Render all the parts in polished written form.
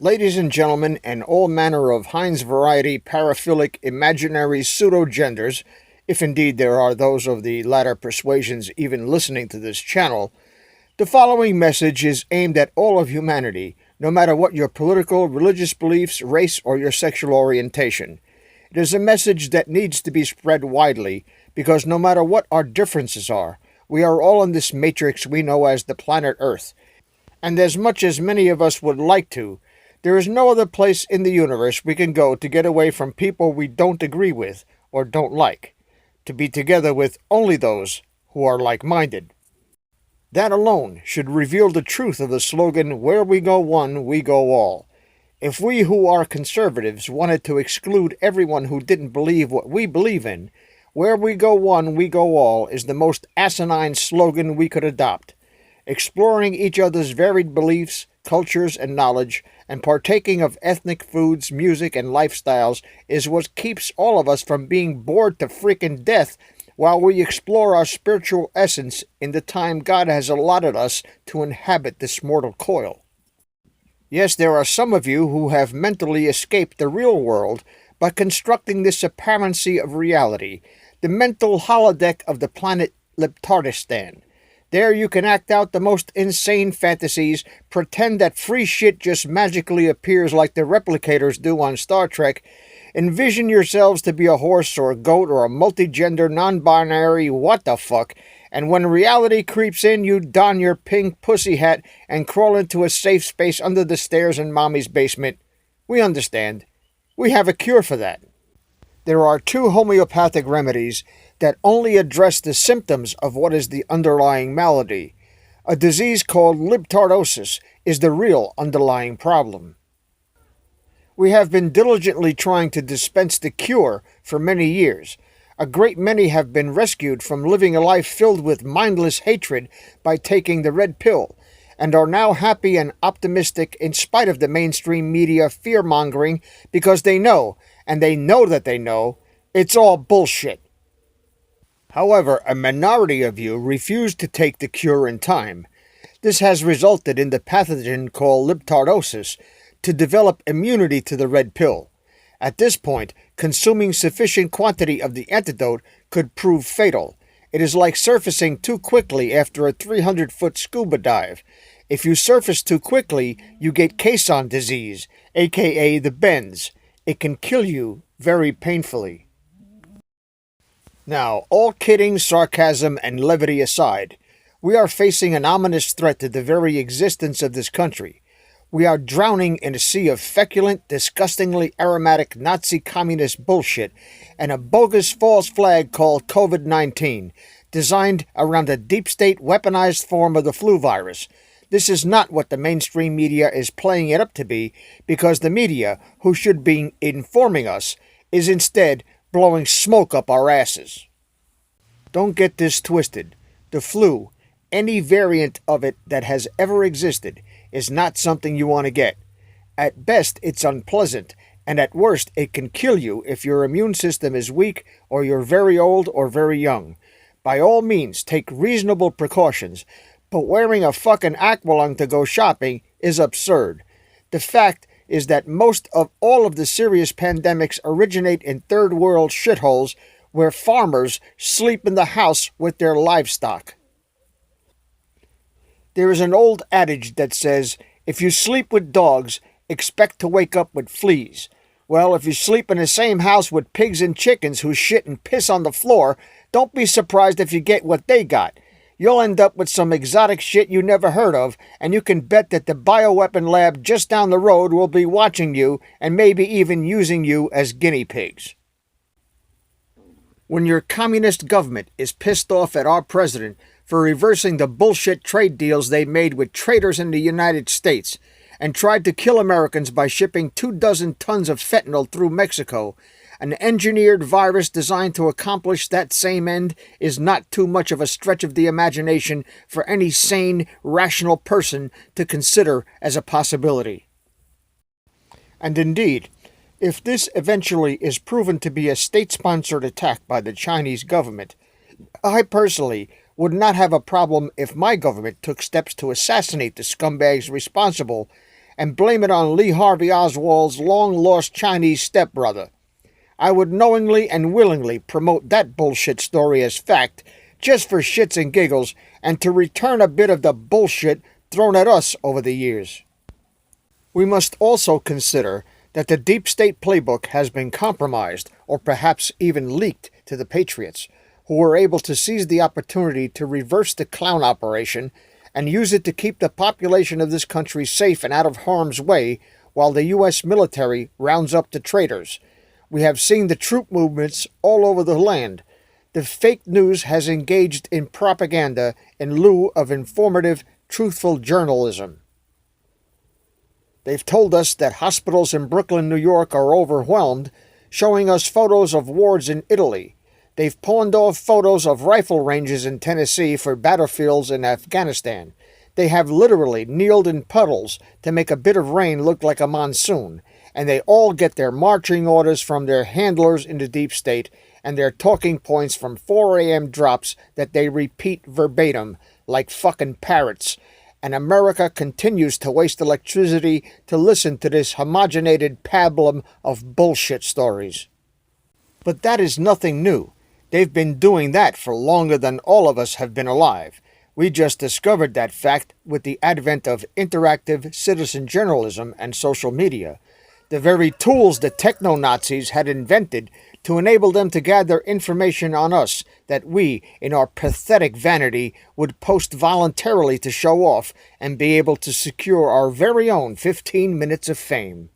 Ladies and gentlemen, and all manner of Heinz variety paraphilic imaginary pseudo-genders, if indeed there are those of the latter persuasions even listening to this channel, the following message is aimed at all of humanity, no matter what your political, religious beliefs, race, or your sexual orientation. It is a message that needs to be spread widely, because no matter what our differences are, we are all in this matrix we know as the planet Earth. And as much as many of us would like to, there is no other place in the universe we can go to get away from people we don't agree with or don't like, to be together with only those who are like-minded. That alone should reveal the truth of the slogan, "Where we go one, we go all." If we who are conservatives wanted to exclude everyone who didn't believe what we believe in, "Where we go one, we go all" is the most asinine slogan we could adopt. Exploring each other's varied beliefs, cultures, and knowledge, and partaking of ethnic foods, music, and lifestyles is what keeps all of us from being bored to freaking death while we explore our spiritual essence in the time God has allotted us to inhabit this mortal coil. Yes, there are some of you who have mentally escaped the real world by constructing this apparency of reality, the mental holodeck of the planet Liptardistan. There you can act out the most insane fantasies, pretend that free shit just magically appears like the replicators do on Star Trek, envision yourselves to be a horse or a goat or a multigender, non-binary what the fuck, and when reality creeps in, you don your pink pussy hat and crawl into a safe space under the stairs in mommy's basement. We understand. We have a cure for that. There are two homeopathic remedies that only address the symptoms of what is the underlying malady. A disease called libtardosis is the real underlying problem. We have been diligently trying to dispense the cure for many years. A great many have been rescued from living a life filled with mindless hatred by taking the red pill, and are now happy and optimistic in spite of the mainstream media fear-mongering because they know, and they know that they know, it's all bullshit. However, a minority of you refuse to take the cure in time. This has resulted in the pathogen called libtardosis to develop immunity to the red pill. At this point, consuming sufficient quantity of the antidote could prove fatal. It is like surfacing too quickly after a 300-foot scuba dive. If you surface too quickly, you get caisson disease, aka the bends. It can kill you very painfully. Now, all kidding, sarcasm, and levity aside, we are facing an ominous threat to the very existence of this country. We are drowning in a sea of feculent, disgustingly aromatic Nazi communist bullshit and a bogus false flag called COVID-19, designed around a deep state weaponized form of the flu virus. This is not what the mainstream media is playing it up to be, because the media, who should be informing us, is instead blowing smoke up our asses. Don't get this twisted. The flu, any variant of it that has ever existed, is not something you want to get. At best, it's unpleasant, and at worst, it can kill you if your immune system is weak or you're very old or very young. By all means, take reasonable precautions, but wearing a fucking aqualung to go shopping is absurd. The fact is that most of all of the serious pandemics originate in third world shitholes where farmers sleep in the house with their livestock. There is an old adage that says, if you sleep with dogs, expect to wake up with fleas. Well, if you sleep in the same house with pigs and chickens who shit and piss on the floor, don't be surprised if you get what they got. You'll end up with some exotic shit you never heard of, and you can bet that the bioweapon lab just down the road will be watching you and maybe even using you as guinea pigs. When your communist government is pissed off at our president for reversing the bullshit trade deals they made with traitors in the United States and tried to kill Americans by shipping 24 tons of fentanyl through Mexico, an engineered virus designed to accomplish that same end is not too much of a stretch of the imagination for any sane, rational person to consider as a possibility. And indeed, if this eventually is proven to be a state-sponsored attack by the Chinese government, I personally would not have a problem if my government took steps to assassinate the scumbags responsible and blame it on Lee Harvey Oswald's long-lost Chinese stepbrother. I would knowingly and willingly promote that bullshit story as fact, just for shits and giggles, and to return a bit of the bullshit thrown at us over the years. We must also consider that the deep state playbook has been compromised, or perhaps even leaked to the Patriots, who were able to seize the opportunity to reverse the clown operation and use it to keep the population of this country safe and out of harm's way while the U.S. military rounds up the traitors. We have seen the troop movements all over the land. The fake news has engaged in propaganda in lieu of informative, truthful journalism. They've told us that hospitals in Brooklyn, New York are overwhelmed, showing us photos of wards in Italy. They've pawned off photos of rifle ranges in Tennessee for battlefields in Afghanistan. They have literally kneeled in puddles to make a bit of rain look like a monsoon, and they all get their marching orders from their handlers in the deep state and their talking points from 4 a.m. drops that they repeat verbatim like fucking parrots. And America continues to waste electricity to listen to this homogenated pablum of bullshit stories. But that is nothing new. They've been doing that for longer than all of us have been alive. We just discovered that fact with the advent of interactive citizen journalism and social media, the very tools the techno-Nazis had invented to enable them to gather information on us that we, in our pathetic vanity, would post voluntarily to show off and be able to secure our very own 15 minutes of fame.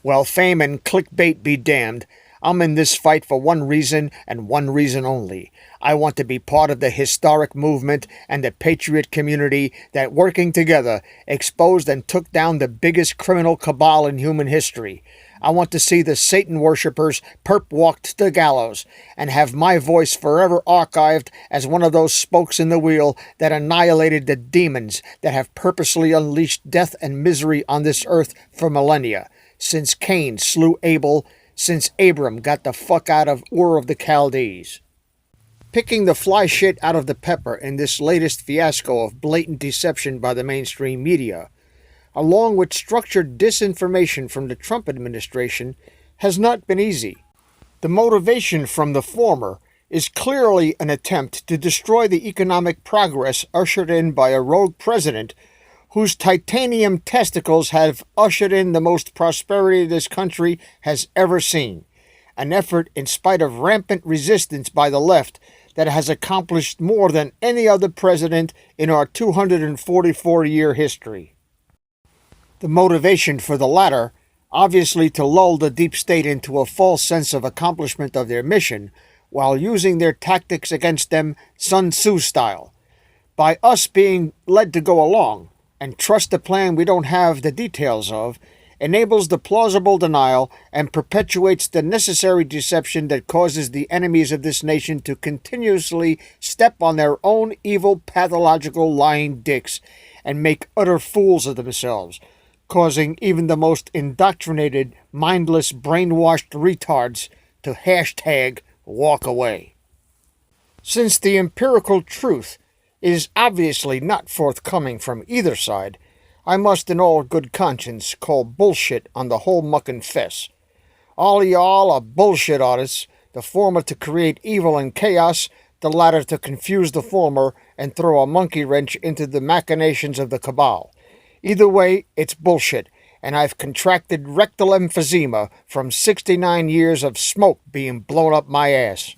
Well, fame and clickbait be damned. I'm in this fight for one reason and one reason only. I want to be part of the historic movement and the Patriot community that, working together, exposed and took down the biggest criminal cabal in human history. I want to see the Satan worshippers perp-walked to the gallows and have my voice forever archived as one of those spokes in the wheel that annihilated the demons that have purposely unleashed death and misery on this earth for millennia, since Cain slew Abel, since Abram got the fuck out of Ur of the Chaldees. Picking the fly shit out of the pepper in this latest fiasco of blatant deception by the mainstream media, along with structured disinformation from the Trump administration, has not been easy. The motivation from the former is clearly an attempt to destroy the economic progress ushered in by a rogue president whose titanium testicles have ushered in the most prosperity this country has ever seen. An effort, in spite of rampant resistance by the left, that has accomplished more than any other president in our 244-year history. The motivation for the latter, obviously to lull the deep state into a false sense of accomplishment of their mission, while using their tactics against them Sun Tzu style. By us being led to go along, and trust a plan we don't have the details of, enables the plausible denial and perpetuates the necessary deception that causes the enemies of this nation to continuously step on their own evil, pathological, lying dicks and make utter fools of themselves, causing even the most indoctrinated, mindless, brainwashed retards to hashtag walk away. Since the empirical truth is obviously not forthcoming from either side, I must in all good conscience call bullshit on the whole muckin' fess. All y'all are bullshit artists, the former to create evil and chaos, the latter to confuse the former and throw a monkey wrench into the machinations of the cabal. Either way, it's bullshit, and I've contracted rectal emphysema from 69 years of smoke being blown up my ass.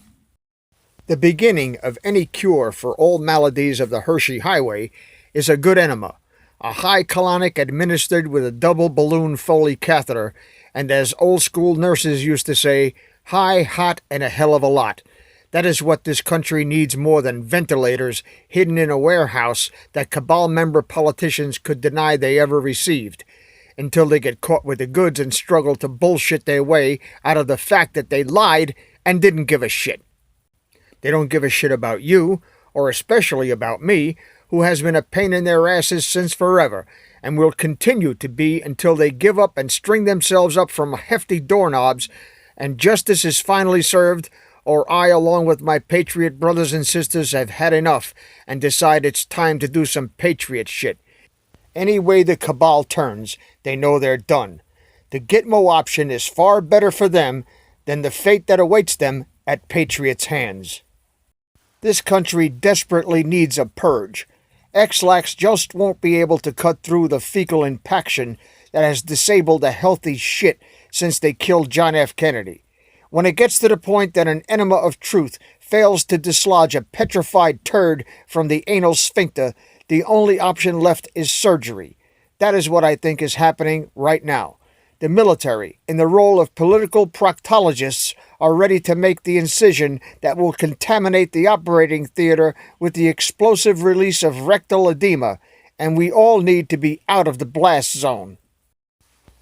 The beginning of any cure for all maladies of the Hershey Highway is a good enema, a high colonic administered with a double balloon Foley catheter, and as old school nurses used to say, high, hot, and a hell of a lot. That is what this country needs more than ventilators hidden in a warehouse that cabal member politicians could deny they ever received, until they get caught with the goods and struggle to bullshit their way out of the fact that they lied and didn't give a shit. They don't give a shit about you, or especially about me, who has been a pain in their asses since forever, and will continue to be until they give up and string themselves up from hefty doorknobs, and justice is finally served, or I, along with my Patriot brothers and sisters, have had enough and decide it's time to do some Patriot shit. Any way the cabal turns, they know they're done. The Gitmo option is far better for them than the fate that awaits them at Patriots' hands. This country desperately needs a purge. X-Lax just won't be able to cut through the fecal impaction that has disabled a healthy shit since they killed John F. Kennedy. When it gets to the point that an enema of truth fails to dislodge a petrified turd from the anal sphincter, the only option left is surgery. That is what I think is happening right now. The military, in the role of political proctologists, are ready to make the incision that will contaminate the operating theater with the explosive release of rectal edema, and we all need to be out of the blast zone.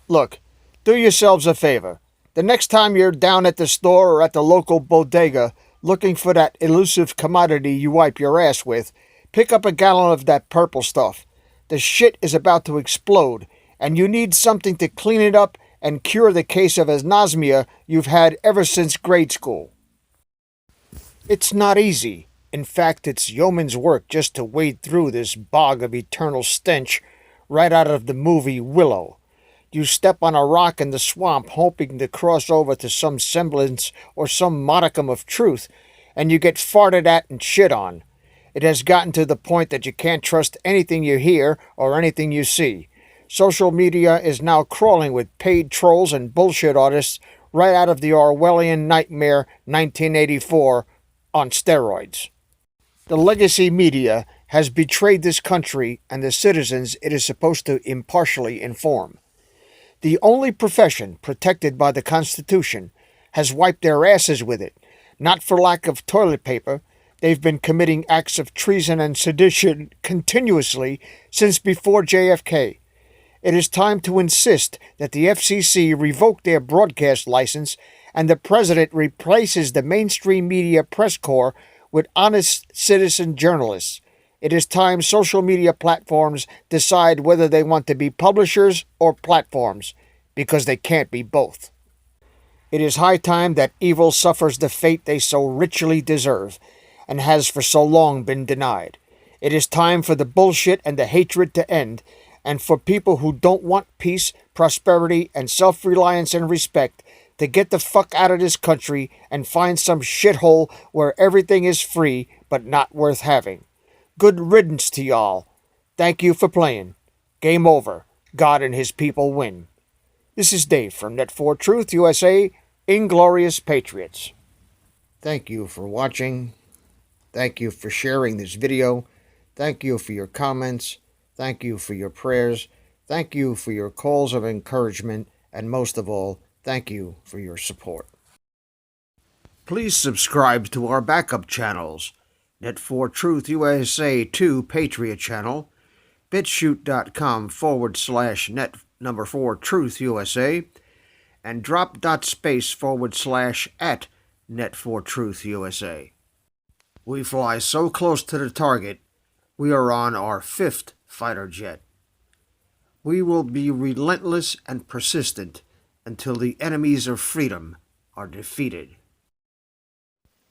Look, do yourselves a favor. The next time you're down at the store or at the local bodega looking for that elusive commodity you wipe your ass with, pick up a gallon of that purple stuff. The shit is about to explode, and you need something to clean it up and cure the case of anosmia you've had ever since grade school. It's not easy. In fact, it's yeoman's work just to wade through this bog of eternal stench right out of the movie Willow. You step on a rock in the swamp hoping to cross over to some semblance or some modicum of truth, and you get farted at and shit on. It has gotten to the point that you can't trust anything you hear or anything you see. Social media is now crawling with paid trolls and bullshit artists right out of the Orwellian nightmare 1984 on steroids. The legacy media has betrayed this country and the citizens it is supposed to impartially inform. The only profession protected by the Constitution has wiped their asses with it. Not for lack of toilet paper, they've been committing acts of treason and sedition continuously since before JFK. It is time to insist that the FCC revoke their broadcast license and the president replaces the mainstream media press corps with honest citizen journalists. It is time social media platforms decide whether they want to be publishers or platforms, because they can't be both. It is high time that evil suffers the fate they so richly deserve, and has for so long been denied. It is time for the bullshit and the hatred to end, and for people who don't want peace, prosperity, and self-reliance and respect to get the fuck out of this country and find some shithole where everything is free but not worth having. Good riddance to y'all. Thank you for playing. Game over. God and his people win. This is Dave from Net4Truth USA, Inglorious Patriots. Thank you for watching. Thank you for sharing this video. Thank you for your comments. Thank you for your prayers. Thank you for your calls of encouragement. And most of all, thank you for your support. Please subscribe to our backup channels. Net4Truth USA 2 Patriot channel, BitChute.com/net4Truth USA, and drop.space/@Net4Truth USA. We fly so close to the target, we are on our 5th fighter jet. We will be relentless and persistent until the enemies of freedom are defeated.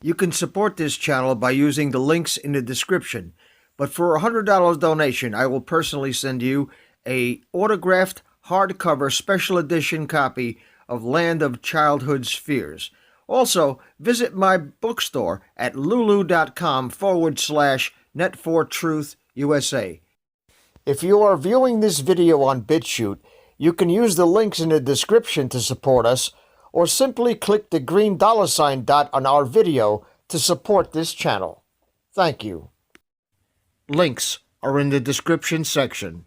You can support this channel by using the links in the description, but for a $100 donation, I will personally send you a autographed hardcover special edition copy of Land of Childhood's Fears. Also, visit my bookstore at lulu.com/Net4Truth USA. If you are viewing this video on BitChute, you can use the links in the description to support us, or simply click the green $ dot on our video to support this channel. Thank you. Links are in the description section.